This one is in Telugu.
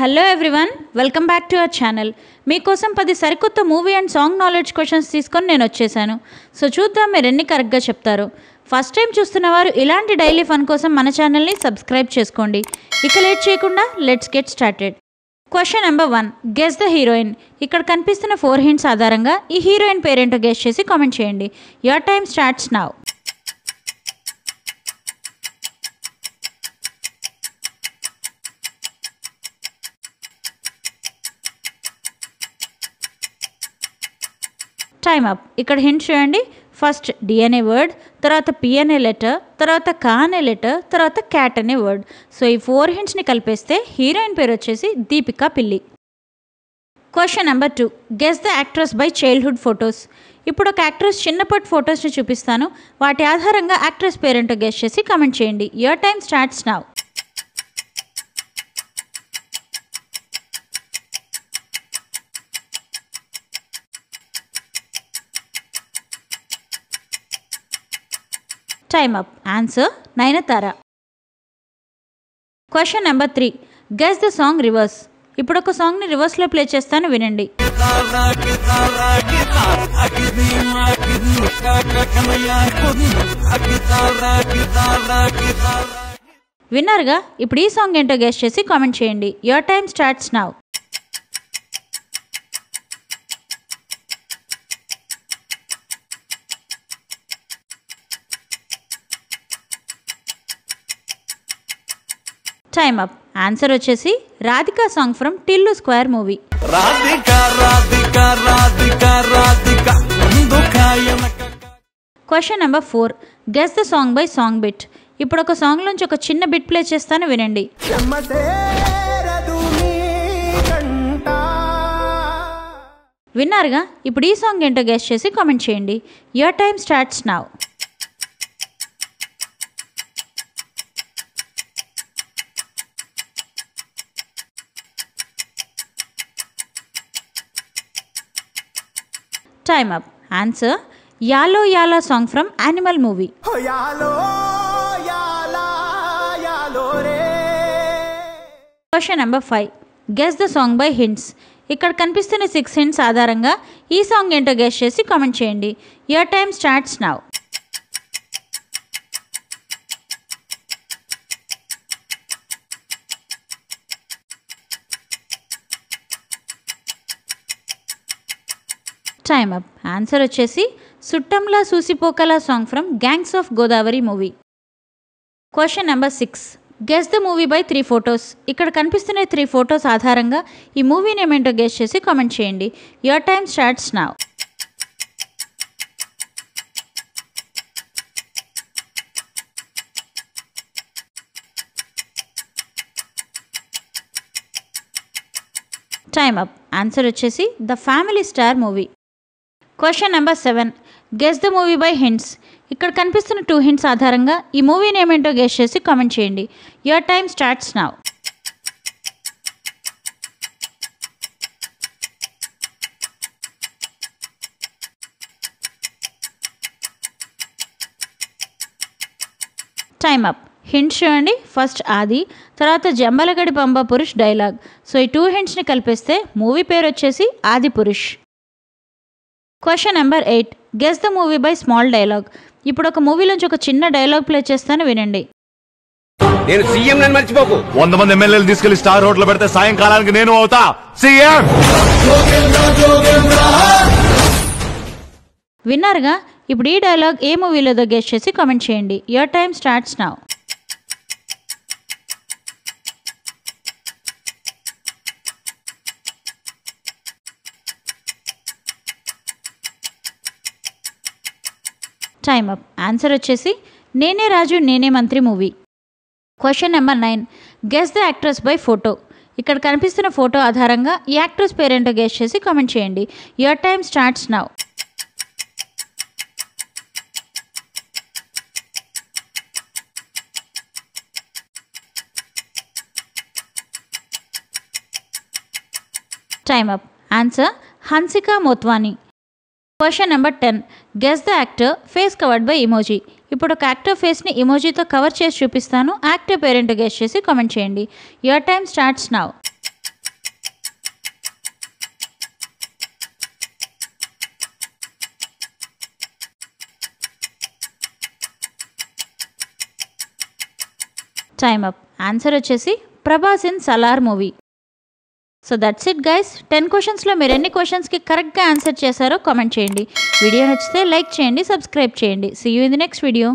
Hello everyone, welcome back to our channel. మీకోసం 10 సరికొత్త movie and song knowledge questions తీసుకొని నేను వచ్చేసాను. సో చూద్దాం మీరు ఎన్ని కరెక్ట్గా చెప్తారు. ఫస్ట్ టైం చూస్తున్నవారు ఇలాంటి డైలీ ఫన్ కోసం మన ఛానల్ని సబ్స్క్రైబ్ చేసుకోండి. ఇక లేట్ చేయకుండా let's get started. Question number 1, guess the heroine. ఇక్కడ కనిపిస్తున్న 4 హింట్స్ ఆధారంగా ఈ హీరోయిన్ పేరేంటో గెస్ చేసి కామెంట్ చేయండి. Your time starts now. Time up. ఇక్కడ హింట్ చూడండి. ఫస్ట్ డి అనే వర్డ్, తర్వాత పి అనే లెటర్, తర్వాత కా అనే లెటర్, తర్వాత క్యాట్ అనే వర్డ్. సో ఈ 4 హింట్స్ని కలిపేస్తే హీరోయిన్ పేరు వచ్చేసి దీపికా పిల్లి. Question number 2, guess the actress by childhood photos. ఇప్పుడు ఒక యాక్ట్రెస్ చిన్నప్పటి ఫొటోస్ని చూపిస్తాను. వాటి ఆధారంగా యాక్ట్రెస్ పేరేంటో గెస్ చేసి కామెంట్ చేయండి. Your time starts now. Time up. Answer Nayanthara. Question number 3, guess the song reverse. ఇప్పుడు ఒక సాంగ్ని రివర్స్లో ప్లే చేస్తాను, వినండి. విన్నారుగా. ఇప్పుడు ఈ సాంగ్ ఏంటో గెస్ చేసి కామెంట్ చేయండి. Your time starts now. Time up. Answer వచ్చేసి Radhika song from Tillu square movie. Question number 4, guess the song by song bit. ఇప్పుడు ఒక సాంగ్ నుంచి ఒక చిన్న బిట్ ప్లే చేస్తాను, వినండి. విన్నారుగా. ఇప్పుడు ఈ సాంగ్ ఏంటో గెస్ చేసి కామెంట్ చేయండి. Your time starts now. Time up. Answer యాలో యాలా song from animal movie. Question number 5, guess the song by hints. ఇక్కడ కనిపిస్తున్న 6 హింట్స్ ఆధారంగా ఈ సాంగ్ ఏంటో గెస్ చేసి కామెంట్ చేయండి. Your time starts now. Time up. Answer వచ్చేసి సుట్టంలా సూసిపోకలా song from gangs of Godavari movie. Question number 6, guess the movie by 3 photos. ఇక్కడ కనిపిస్తున్న 3 ఫొటోస్ ఆధారంగా ఈ మూవీ నేమ్ ఏంటో గెస్ చేసి కామెంట్ చేయండి. Your time starts now. Time up. Answer వచ్చేసి the family star movie. Question number 7, guess the movie by hints. ఇక్కడ కనిపిస్తున్న 2 హింట్స్ ఆధారంగా ఈ మూవీ నేమ్ ఏంటో గెస్ చేసి కామెంట్ చేయండి. Your time starts now. Time up. Hints చూడండి. ఫస్ట్ ఆది, తర్వాత జంబలగడి పంబ పురుష్ డైలాగ్. సో ఈ 2 హింట్స్ని కలిపేస్తే మూవీ పేరు వచ్చేసి Adi Purush. Question number 8, guess the movie by small dialogue. ఇప్పుడు ఒక మూవీలోంచి ఒక చిన్న డైలాగ్ ప్లే చేస్తాను, వినండి. నేను సీఎం నన్ను మర్చిపోకు. 100 మంది ఎమ్మెల్యేలు తీసుకెళ్లి స్టార్ హోటల్ పెడితే సాయంకాలానికి నేను అవుతా సీఎం. విన్నారుగా. ఇప్పుడు ఈ డైలాగ్ ఏ మూవీలోదో గెస్ చేసి కామెంట్ చేయండి. Your time starts now. Time up. Answer వచ్చేసి నేనే రాజు నేనే మంత్రి movie. Question number 9, guess the actress by photo. ఇక్కడ కనిపిస్తున్న ఫోటో ఆధారంగా ఈ యాక్ట్రెస్ పేరేంటో గెస్ చేసి కామెంట్ చేయండి. Your time starts now. Time up. Answer Hansika Motwani. Question number 10, guess the actor face covered by emoji. ఇప్పుడు ఒక యాక్టర్ ఫేస్ని ఇమోజీతో కవర్ చేసి చూపిస్తాను. యాక్టర్ పేరెంట్ గెస్ చేసి కామెంట్ చేయండి. Your time starts now. Time up. Answer వచ్చేసి Prabhas in Salaar movie. So that's it guys. 10 క్వశ్చన్స్లో మీరు ఎన్ని క్వశ్చన్స్కి కరెక్ట్గా ఆన్సర్ చేశారో కామెంట్ చేయండి. వీడియో నచ్చితే లైక్ చేయండి, సబ్స్క్రైబ్ చేయండి. See you in the next video.